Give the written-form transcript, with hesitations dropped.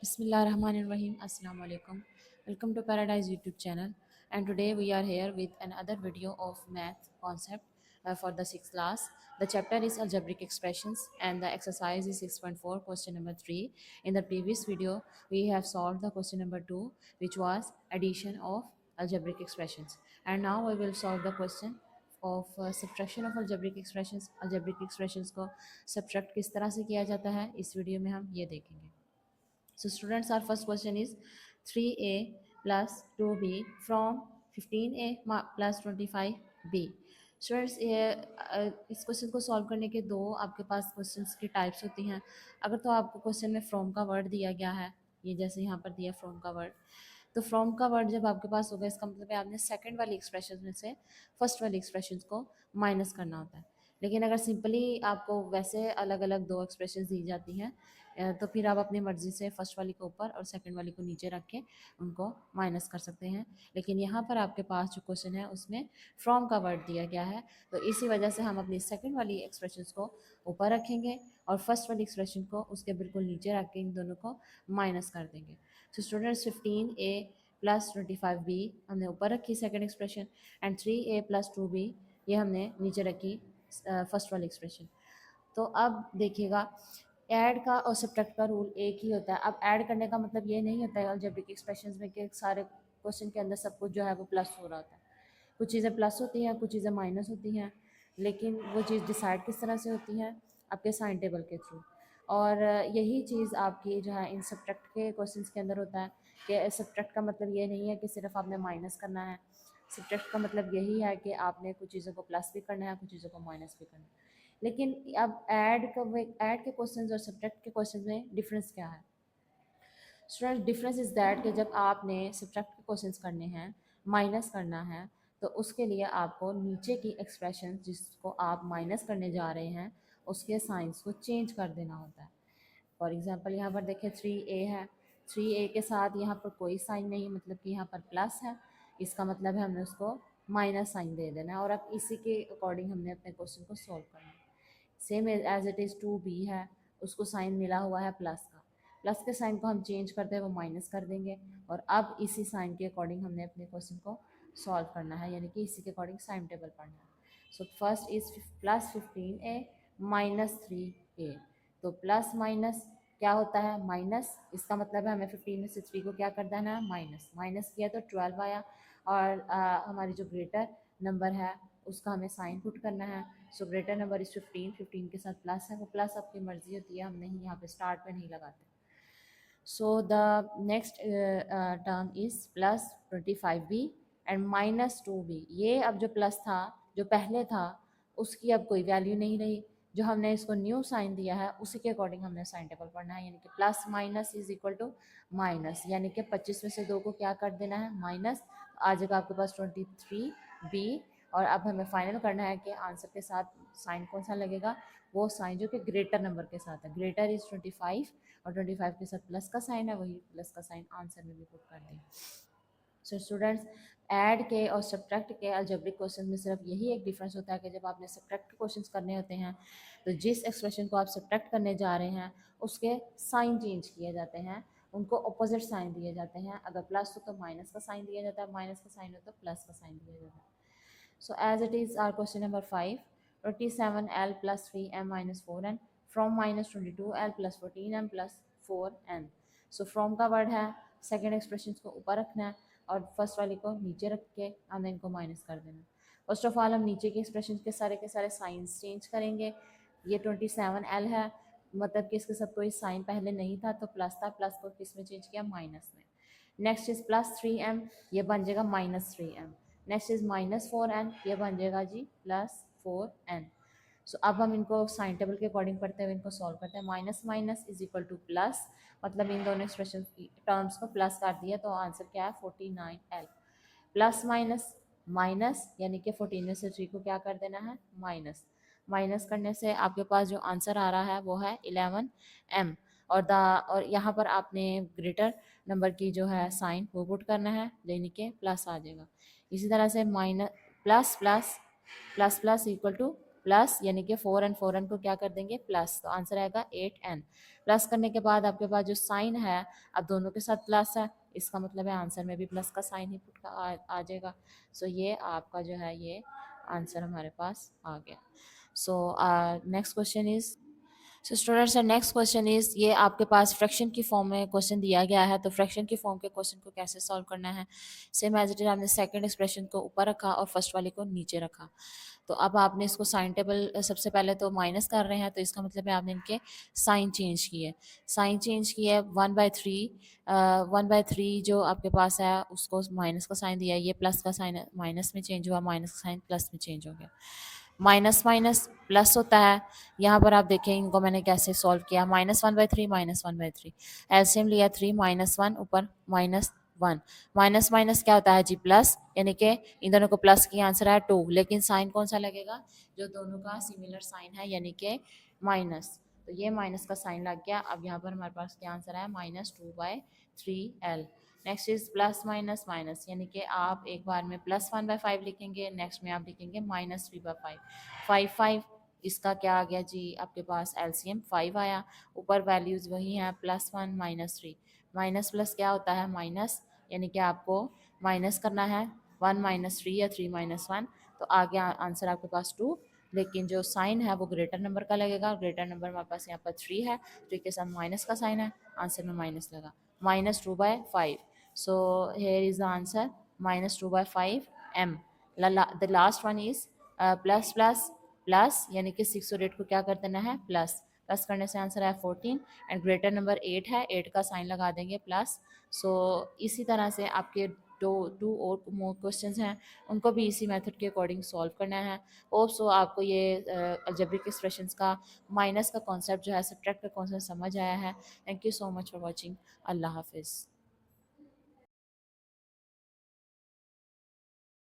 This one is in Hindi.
Bismillahirrahmanirrahim. Assalamu alaikum. Welcome to Paradise YouTube channel. And today we are here with another video of math concept for the 6th class. The chapter is algebraic expressions and the exercise is 6.4 question number 3. In the previous video we have solved the question number 2, which was addition of algebraic expressions. And now we will solve the question of subtraction of algebraic expressions. Algebraic expressions को subtract किस तरह से किया जाता है इस वीडियो में हम ये देखेंगे. So students, our first question is 3a plus 2b from 15a plus 25b. Students इस क्वेश्चन को सॉल्व करने के दो आपके पास क्वेश्चंस की टाइप्स होती हैं. अगर तो आपको क्वेश्चन में फ्रॉम का वर्ड दिया गया है, ये जैसे यहाँ पर दिया फ्रॉम का वर्ड, तो फ्रॉम का वर्ड जब आपके पास होगा इसका मतलब है आपने सेकंड वाली एक्सप्रेशन में से फर्स्ट वाली एक्सप्रेशन को माइनस करना होता है. लेकिन अगर सिंपली आपको वैसे अलग अलग दो एक्सप्रेशन दी जाती हैं तो फिर आप अपनी मर्ज़ी से फर्स्ट वाली को ऊपर और सेकंड वाली को नीचे रख के उनको माइनस कर सकते हैं. लेकिन यहाँ पर आपके पास जो क्वेश्चन है उसमें फ्रॉम का वर्ड दिया गया है, तो इसी वजह से हम अपनी सेकंड वाली एक्सप्रेशन को ऊपर रखेंगे और फर्स्ट वाली एक्सप्रेशन को उसके बिल्कुल नीचे रख के इन दोनों को माइनस कर देंगे. So students 15a plus 25b हमने ऊपर रखी second expression and 3a plus 2b ये हमने नीचे रखी फर्स्ट वाली एक्सप्रेशन. तो अब देखिएगा ऐड का और सब्ट्रैक्ट का रूल एक ही होता है. अब ऐड करने का मतलब ये नहीं होता है अलजेब्रिक एक्सप्रेशंस में कि सारे क्वेश्चन के अंदर सब कुछ जो है वो प्लस हो रहा होता है. कुछ चीज़ें प्लस होती हैं, कुछ चीज़ें माइनस होती हैं, लेकिन वो चीज़ डिसाइड किस तरह से होती है आपके साइन टेबल के थ्रू. और यही चीज़ आपकी जो है इन सब्ट्रैक्ट के क्वेश्चंस के अंदर होता है कि सब्ट्रैक्ट का मतलब ये नहीं है कि सिर्फ आपने माइनस करना है. सब्ट्रैक्ट का मतलब यही है कि आपने कुछ चीज़ों को प्लस भी करना है, कुछ चीज़ों को माइनस भी करना है. लेकिन अब ऐड के क्वेश्चंस और सब्ट्रैक्ट के क्वेश्चंस में डिफरेंस क्या है? स्टूडेंट डिफरेंस इज़ दैट कि जब आपने सब्ट्रैक्ट के क्वेश्चंस करने हैं, माइनस करना है, तो उसके लिए आपको नीचे की एक्सप्रेशन जिसको आप माइनस करने जा रहे हैं उसके साइंस को चेंज कर देना होता है. फॉर एग्जांपल यहाँ पर देखें 3a है, 3a के साथ यहाँ पर कोई साइन नहीं, मतलब कि यहाँ पर प्लस है, इसका मतलब है हमने उसको माइनस साइन दे देना है और अब इसी के अकॉर्डिंग हमने अपने क्वेश्चन को सॉल्व करना है. Same as it is 2b है, उसको साइन मिला हुआ है प्लस का, प्लस के साइन को हम चेंज करते हैं वो माइनस कर देंगे और अब इसी साइन के अकॉर्डिंग हमने अपने क्वेश्चन को सॉल्व करना है, यानी कि इसी के अकॉर्डिंग साइन टेबल पढ़ना है. So first is plus 15a minus 3a. तो प्लस माइनस क्या होता है? माइनस. इसका मतलब है हमें 15 में से 3 को क्या कर देना है? माइनस. माइनस किया तो 12 आया और हमारी जो ग्रेटर नंबर है उसका हमें साइन पुट करना है. सो ग्रेटर नंबर इज 15, 15 के साथ प्लस है, वो प्लस आपकी मर्जी होती है, हम नहीं यहाँ पे स्टार्ट पे नहीं लगाते. So the next term is plus 25b and minus 2b. ये अब जो प्लस था जो पहले था उसकी अब कोई वैल्यू नहीं रही, जो हमने इसको न्यू साइन दिया है उसी के अकॉर्डिंग हमने साइन टेबल पढ़ना है, यानी कि plus minus is equal to minus, यानी कि 25 में से 2 को क्या कर देना है? माइनस. आ जाएगा आपके पास 23b. और अब हमें फाइनल करना है कि आंसर के साथ साइन कौन सा लगेगा? वो साइन जो कि ग्रेटर नंबर के साथ है. ग्रेटर इज 25 और 25 के साथ प्लस का साइन है, वही प्लस का साइन आंसर में भी पुट कर दें. सो स्टूडेंट्स ऐड के और सब्ट्रैक्ट के अलजेब्रिक क्वेश्चन में सिर्फ यही एक डिफरेंस होता है कि जब आपने सब्ट्रैक्ट क्वेश्चंस करने होते हैं तो जिस एक्सप्रेशन को आप सब्ट्रैक्ट करने जा रहे हैं उसके साइन चेंज किए जाते हैं, उनको अपोजिट साइन दिए जाते हैं. अगर प्लस हो तो माइनस का साइन दिया जाता है, माइनस का साइन हो तो प्लस का साइन दिया जाता है. So as it is our question number 5, 27l plus 3m minus 4n from minus 22l plus 14m plus 4n. So from का वर्ड है, सेकेंड एक्सप्रेशन को ऊपर रखना है और फर्स्ट वाले को नीचे रख के हमने इनको माइनस कर देना. फर्स्ट ऑफ ऑल हम नीचे के एक्सप्रेशन के सारे साइंस चेंज करेंगे. ये 27l है, मतलब कि इसके साथ कोई साइन पहले नहीं था तो प्लस था, प्लस को किस में चेंज किया? माइनस में. नेक्स्ट इज प्लस 3m, ये बन जाएगा minus 3m. Next is minus 4n, ये बन जाएगा जी प्लस 4n. सो अब हम इनको साइन टेबल के अकॉर्डिंग पढ़ते हुए इनको सॉल्व करते हैं. Minus minus is equal two plus, मतलब इन दोनों एक्सप्रेशन टर्म्स को प्लस कर दिया तो आंसर क्या है? 49l. प्लस माइनस माइनस, यानी कि 14 में से 3 को क्या कर देना है? माइनस. माइनस करने से आपके पास जो आंसर आ रहा है वो है 11m. और यहाँ पर आपने ग्रेटर नंबर की जो है साइन वो पुट करना है, यानी कि प्लस आ जाएगा. इसी तरह से minus plus plus plus plus equal two plus यानी कि 4n को क्या कर देंगे प्लस, तो आंसर आएगा 8n। प्लस करने के बाद आपके पास जो साइन है अब दोनों के साथ प्लस है, इसका मतलब है आंसर में भी प्लस का साइन ही पुट का आ जाएगा। सो ये आपका जो है ये आंसर हमारे पास आ गया। So next question is, so students next question is, ये आपके पास फ्रैक्शन की फॉर्म में क्वेश्चन दिया गया है, तो फ्रैक्शन की फॉर्म के क्वेश्चन को कैसे सॉल्व करना है। सेम एज इट इज आपने सेकंड एक्सप्रेशन को ऊपर रखा और फर्स्ट वाले को नीचे रखा। तो अब आपने इसको साइन टेबल सबसे पहले तो माइनस कर रहे हैं, तो इसका मतलब है आपने इनके साइन चेंज किए। साइन चेंज किए 1/3, 1/3 जो आपके पास है उसको माइनस का साइन दिया, ये प्लस का साइन माइनस में चेंज हुआ, माइनस का साइन प्लस में चेंज हो गया। माइनस माइनस प्लस होता है, यहाँ पर आप देखें इनको मैंने कैसे सॉल्व किया, -1/3 -1/3, एलसीएम लिया 3 -1 ऊपर -1, माइनस माइनस क्या होता है जी प्लस, यानी कि इन दोनों को प्लस की आंसर है 2, लेकिन साइन कौन सा लगेगा जो दोनों का सिमिलर साइन है यानी कि माइनस, तो ये माइनस का साइन लग गया। अब यहाँ पर हमारे पास क्या आंसर है -2/3l। Next is plus minus minus, यानी कि आप एक बार में +1/5 लिखेंगे, नेक्स्ट में आप लिखेंगे -3/5, 5 इसका क्या आ गया जी आपके पास एलसीएम 5 आया। ऊपर वैल्यूज वही हैं +1 -3, माइनस प्लस क्या होता है माइनस, यानी कि आपको माइनस करना है 1 -3 या 3 -1, तो आ गया आंसर आपके पास 2, लेकिन जो साइन है वो ग्रेटर नंबर का लगेगा, ग्रेटर नंबर हमारे पास यहाँ पर 3 है, 3 के साथ माइनस का साइन है, आंसर में माइनस लगा, -2/5। So here is the answer -2/5 m। The last one is plus plus plus, यानी कि 6 और 8 को क्या कर देना है प्लस, प्लस करने से आंसर है 14 एंड ग्रेटर नंबर 8 है, 8 का साइन लगा देंगे प्लस। सो इसी तरह से आपके टू और मोर क्वेश्चंस हैं, उनको भी इसी मेथड के अकॉर्डिंग सॉल्व करना है। होप सो आपको ये अलजेब्रिक एक्सप्रेशंस का माइनस का कॉन्सेप्ट जो है, सब्ट्रैक्ट का कॉन्सेप्ट समझ आया है। Thank you so much for watching. अल्लाह हाफिज़।